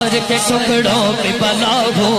کے ٹکڑوں پہ پلا ہو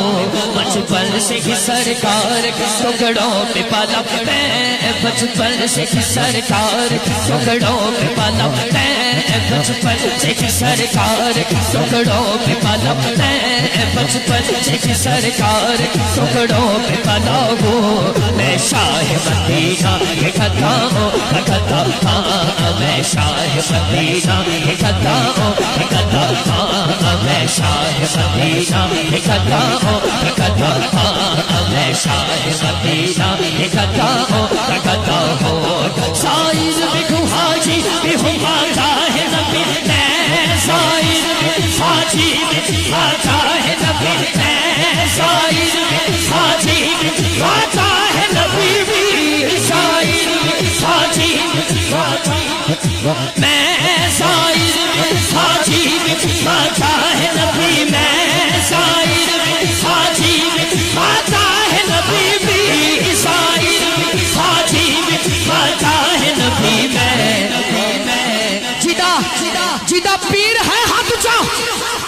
بچپن سے ہی سرکار کے ٹکڑوں پہ پلا میں بچپن سے ہی سرکار کے ٹکڑوں پہ پلا میں بچپن سے ہی سرکار کے ٹکڑوں پہ پلا میں بچپن سے ہی سرکار کے ٹکڑوں پہ پلا ہو میں شاہ مدینہ کے خطا ہوں خطا ہاں میں شاہ مدینہ کے خطا ہوں خطا ہاں میں شاہ مدینہ اکھتا ہوں اکھتا ہوں میں شاہ مدینہ اکھتا ہوں اکھتا ہوں سائز بھی ہوں حاجی بھی ہوں ماتا ہے نبی میں سائز بھی حاجی بھی ماتا ہے نبی میں سائز بھی حاجی بھی ماتا ہے نبی بھی سائز بھی حاجی بھی ماتا میں سائز بھی حاجی بھی ماتا ہے نبی میں سائز بھی حاجی بھی ماتا ہے نبی بھی سائز بھی حاجی بھی ماتا ہے نبی میں جیدہ پیر ہے ہاتھ اونچا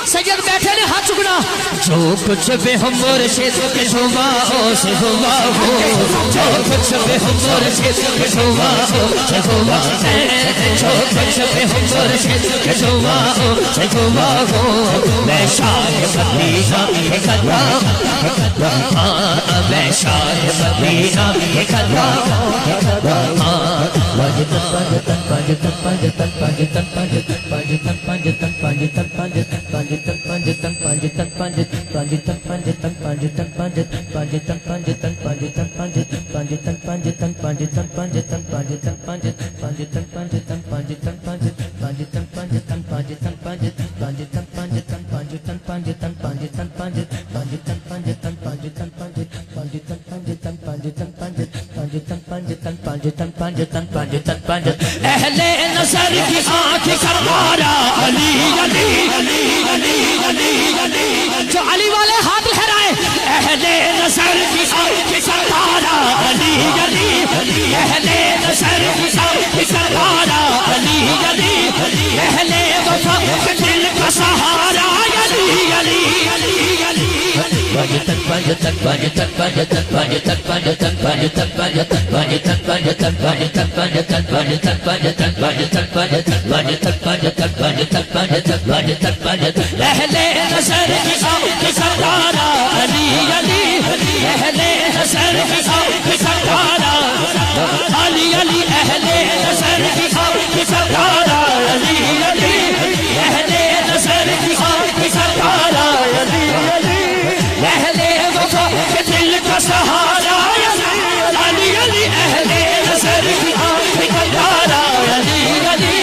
سید بیٹھے نے ہاتھ چکنا جو کچھ بھی ہم مرشد کے ہوا سے ہوا ہو جو کچھ بھی ہم مرشد کے ہوا سے ہوا جو کچھ بھی ہم مرشد کے ہوا سے ہوا ہو میں شاہ مدینہ کے خطا ہاں میں شاہ مدینہ کے خطا اہل نظر کی آنکھ کرارا علی علی علی علی علی علی جو علی والے ہاتھ لہرائے اہل نظر کی آنکھ کرارا علی علی اہل نظر کی آنکھ کرارا علی علی اہل وفا کے دل کا سہارا علی علی علی علی اہل نظر کی آنکھ سردارا علی علی اہل نظر کی آنکھ سردارا علی علی اہل نظر کی آنکھ سردارا علی علی اہل نظر کی آنکھ سردارا علی علی اہل وفا کے دل کا سہارا علی علی اہل نظر کی آنکھ سردارا علی علی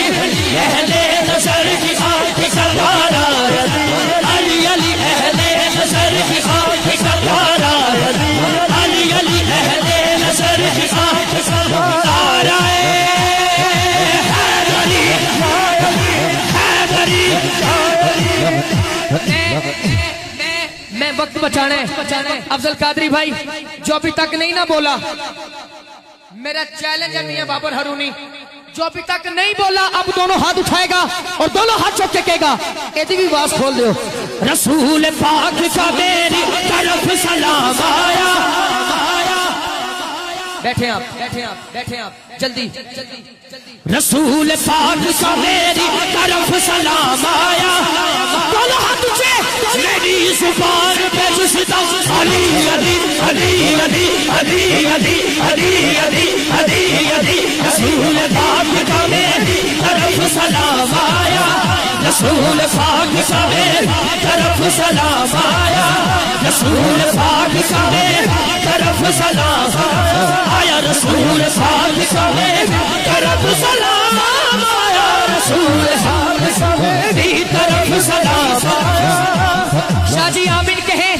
اہل نظر کی آنکھ سردارا علی علی اہل نظر کی آنکھ سردارا علی علی اہل نظر کی آنکھ سردارا میں وقت بچانے افضل قادری بھائی جو ابھی تک نہیں نہ بولا میرا چیلنج ہے میاں بابر ہرونی جو ابھی تک نہیں بولا اب دونوں ہاتھ اٹھائے گا اور دونوں ہاتھ چوک کے کہے گا ایدی بھی آواز کھول دیو رسول پاک کا میری طرف سلام آیا بیٹھے آپ جلدی رسول پاک کا میری طرف سلام آیا دونوں ہاتھ اٹھے میری زبان پہ جستا علی علی علی علی علی علی علی علی علی علی رسول پاک کا میری طرف سلام آیا رسول پاک کا میری طرف سلام آیا رسول پاک کا میری طرف سلام آیا رسول پاک کا میری طرف سلام آیا رسول پاک کا میری طرف سلام آیا شاہ جی آمین کہیں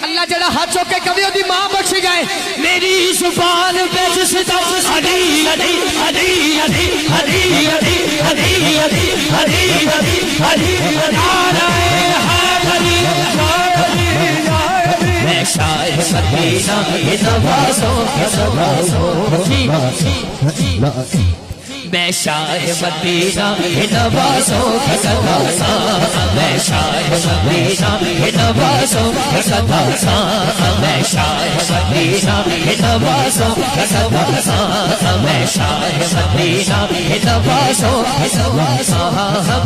اللہ جڑا ہاتھ چوکے کبھی دی ماں بخش گئے میری زبان پہ جستا علی علی علی علی علی علی علی علی علی علی علی علی میں شاہ مدینہ نوازوں میں شاہ مدینہ کے نوازوں کا سدا ساں میں شاہ مدینہ کے نوازوں کا سدا ساں میں شاہ مدینہ کے نوازوں کا سدا ساں میں شاہ مدینہ کے نوازوں کا سدا ساں